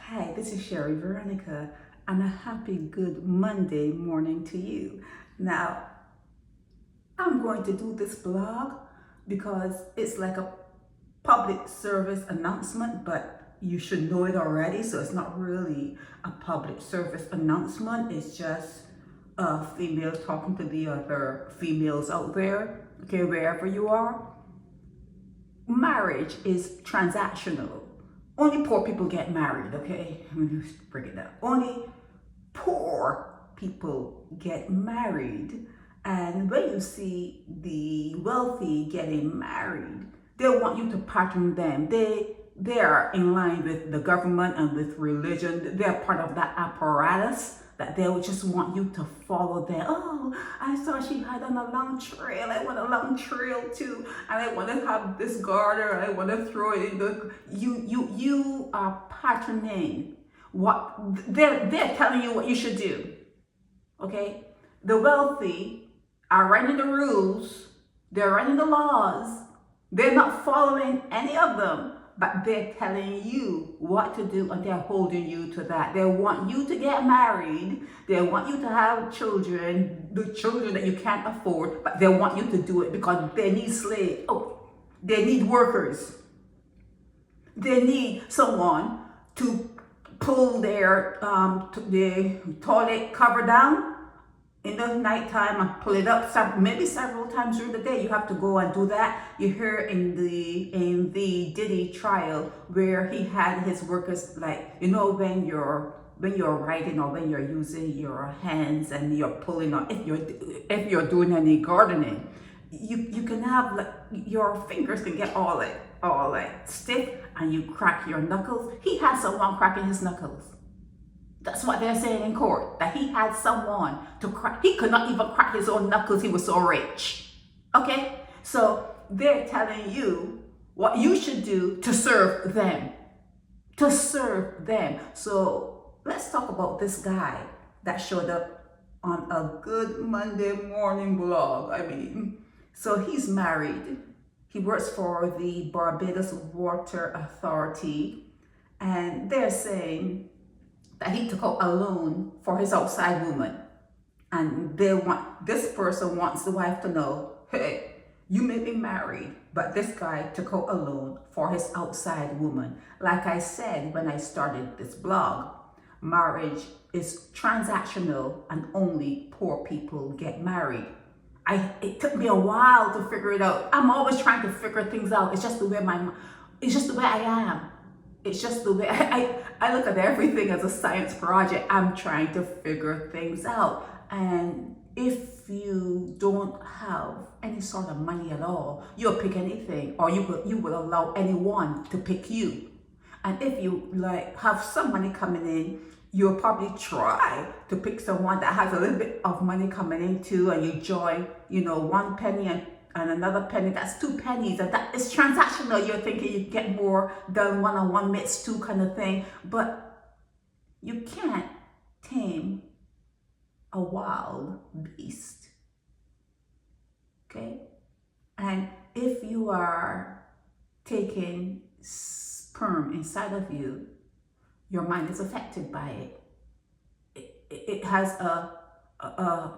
Hi, this is Sherry Veronica, and a happy good Monday morning to you. Now, I'm going to do this blog because it's like a public service announcement, but you should know it already, so it's not really a public service announcement. It's just a female talking to the other females out there, okay, wherever you are. Marriage is transactional. Only poor people get married, okay? Let me just break it down. Only poor people get married. And when you see the wealthy getting married, they want you to pattern them. They are in line with the government and with religion. They're part of that apparatus that they would just want you to follow them. Oh, I saw she had on a long trail. I want a long trail too. And I want to have this garter. I want to throw it in the... You are patterning what they're telling you what you should do. Okay? The wealthy are writing the rules. They're writing the laws. They're not following any of them, but they're telling you what to do, and they're holding you to that. They want you to get married. They want you to have children, the children that you can't afford, but they want you to do it because they need slaves. Oh, they need workers. They need someone to pull their the toilet cover down in the nighttime and pull it up. Maybe several times during the day you have to go and do that. You hear in the Diddy trial where he had his workers, like, you know, when you're writing or when you're using your hands and you're pulling on, if you're doing any gardening, you can have, like, your fingers can get all stiff and you crack your knuckles. He had someone cracking his knuckles. That's what they're saying in court, that he had someone to crack. He could not even crack his own knuckles. He was so rich. Okay? So they're telling you what you should do to serve them. To serve them. So let's talk about this guy that showed up on a good Monday morning blog. So he's married. He works for the Barbados Water Authority. And they're saying that he took out a loan for his outside woman. And this person wants the wife to know, hey, you may be married, but this guy took out a loan for his outside woman. Like I said when I started this blog, marriage is transactional and only poor people get married. It took me a while to figure it out. I'm always trying to figure things out. It's just the way I am. It's just the way I look at everything as a science project. I'm trying to figure things out. And if you don't have any sort of money at all, you'll pick anything, or you will allow anyone to pick you. And if you have some money coming in, you'll probably try to pick someone that has a little bit of money coming in too, and you join, one penny and another penny. That's two pennies, and that is transactional. You're thinking you get more than one-on-one makes two kind of thing, but you can't tame a wild beast. Okay? And if you are taking sperm inside of you, your mind is affected by it. It has a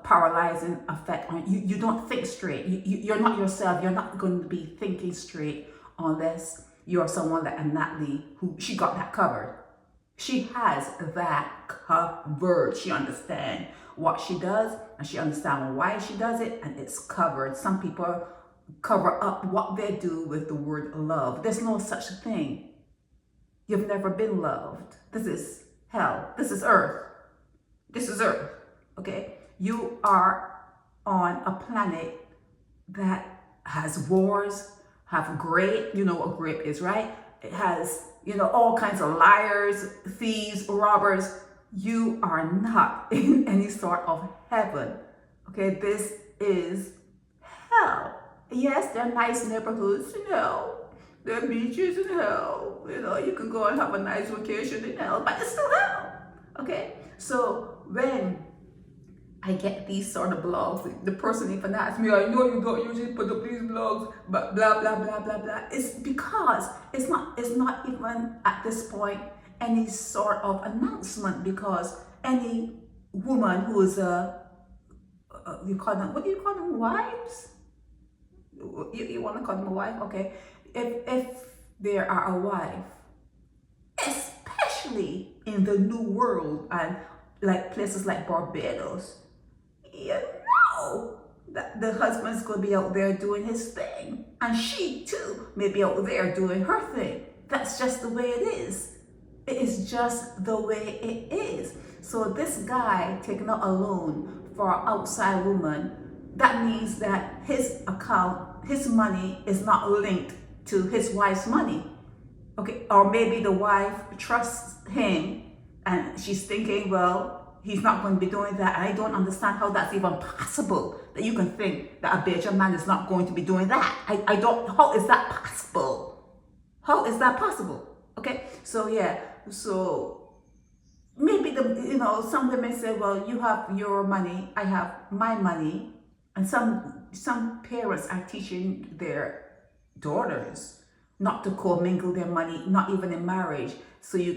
paralyzing effect on you. You don't think straight. You're not yourself. You're not going to be thinking straight unless you're someone like Natalie, who she got that covered. She has that covered. She understands what she does, and she understands why she does it, and it's covered. Some people cover up what they do with the word love. There's no such thing. You've never been loved. This is hell. This is earth. This is earth. Okay? You are on a planet that has wars, have grape. You know what grape is, right? It has, all kinds of liars, thieves, robbers. You are not in any sort of heaven. Okay? This is hell. Yes, they're nice neighborhoods, There are beaches in hell. You can go and have a nice vacation in hell, but it's still hell. Okay? So when I get these sort of blogs, the person even asks me, I know you don't usually put up these blogs, but blah, blah, blah, blah, blah. It's because it's not even at this point any sort of announcement, because any woman who is you call them, what do you call them, wives? You want to call them a wife? Okay. If there are a wife, especially in the new world and like places like Barbados, you know that the husband's going to be out there doing his thing, and she too may be out there doing her thing. That's just the way it is. It is just the way it is. So this guy taking out a loan for an outside woman, that means that his account, his money is not linked to his wife's money. Okay, or maybe the wife trusts him and she's thinking, well, he's not going to be doing that. And I don't understand how that's even possible, that you can think that a Bajan man is not going to be doing that. I don't, how is that possible? How is that possible? Okay, so yeah, so maybe some women say, well, you have your money, I have my money. And some parents are teaching their daughters not to commingle their money, not even in marriage. So you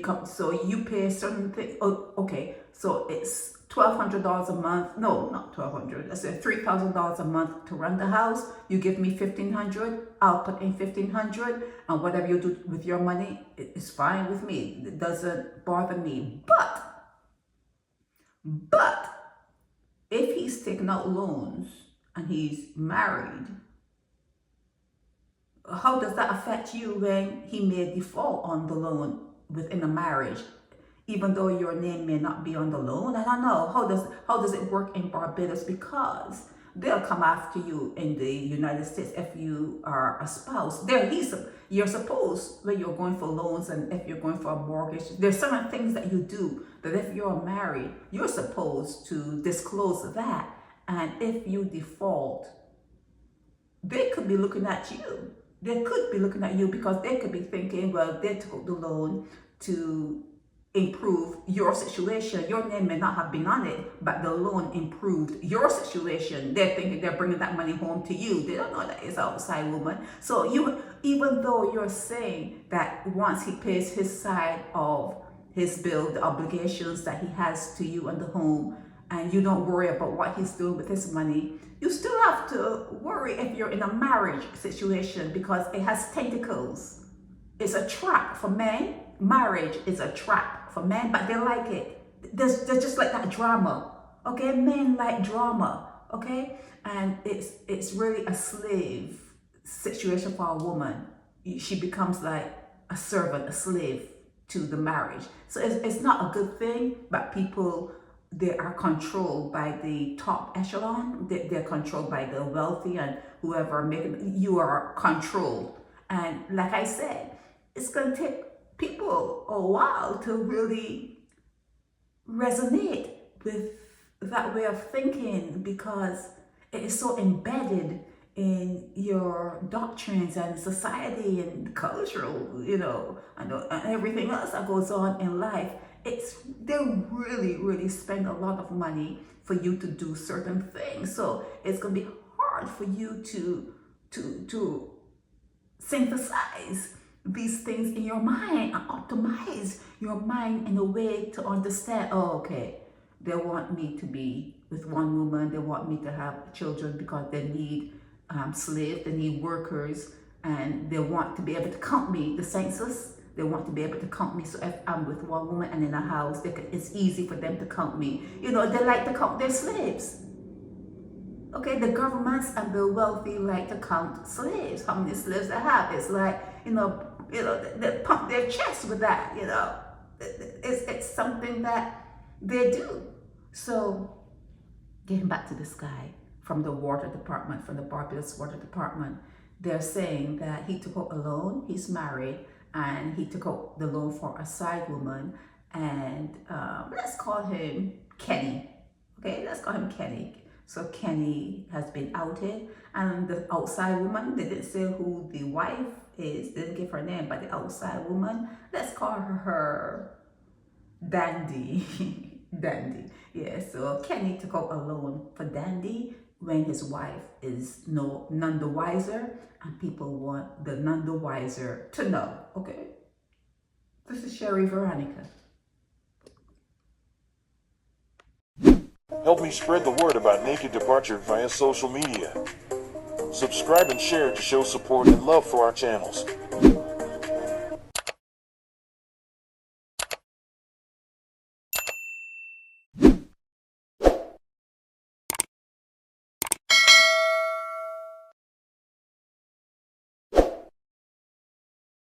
pay a certain thing. Oh, okay, so it's $1,200 a month. No, not $1,200. I said $3,000 a month to run the house. You give me $1,500. I'll put in $1,500, and whatever you do with your money, it's fine with me. It doesn't bother me. But if he's taking out loans and he's married, how does that affect you when he may default on the loan within a marriage, even though your name may not be on the loan? I don't know. How does it work in Barbados? Because they'll come after you in the United States if you are a spouse. You're supposed, when you're going for loans and if you're going for a mortgage, there's certain things that you do that if you're married, you're supposed to disclose that. And if you default, they could be looking at you. They could be looking at you because they could be thinking, well, they took the loan to improve your situation. Your name may not have been on it, but the loan improved your situation. They're thinking they're bringing that money home to you. They don't know that it's outside woman. So even though you're saying that once he pays his side of his bill, the obligations that he has to you and the home, and you don't worry about what he's doing with his money, you still have to worry if you're in a marriage situation, because it has tentacles. It's a trap for men. Marriage is a trap for men, but they like it. There's just like that drama. Okay, men like drama. Okay, and it's really a slave situation for a woman. She becomes like a servant, a slave to the marriage. So it's not a good thing, but people, they are controlled by the top echelon. They're controlled by the wealthy and whoever you are controlled. And like I said, it's going to take people a while to really resonate with that way of thinking, because it is so embedded in your doctrines and society and cultural, and everything else that goes on in life. They really spend a lot of money for you to do certain things. So it's going to be hard for you to synthesize these things in your mind and optimize your mind in a way to understand, oh, okay, they want me to be with one woman, they want me to have children because they need slaves, they need workers, and they want to be able to count me, the census. They want to be able to count me. So if I'm with one woman and in a house, it's easy for them to count me. They like to count their slaves. Okay, the governments and the wealthy like to count slaves. How many slaves they have? It's like, they pump their chest with that, It's something that they do. So getting back to this guy from the water department, from the Barbados water department, they're saying that he took out a loan, he's married, and he took out the loan for a side woman, and let's call him Kenny. Okay, let's call him Kenny. So Kenny has been outed, and the outside woman, they didn't say who the wife is, they didn't give her name, but the outside woman, let's call her Dandy. Dandy. Yeah, so Kenny took out a loan for Dandy when his wife is none the wiser, and people want the none the wiser to know. Okay, This is Sherry Veronica. Help me spread the word about Naked Departure via social media. Subscribe and share to show support and love for our channels.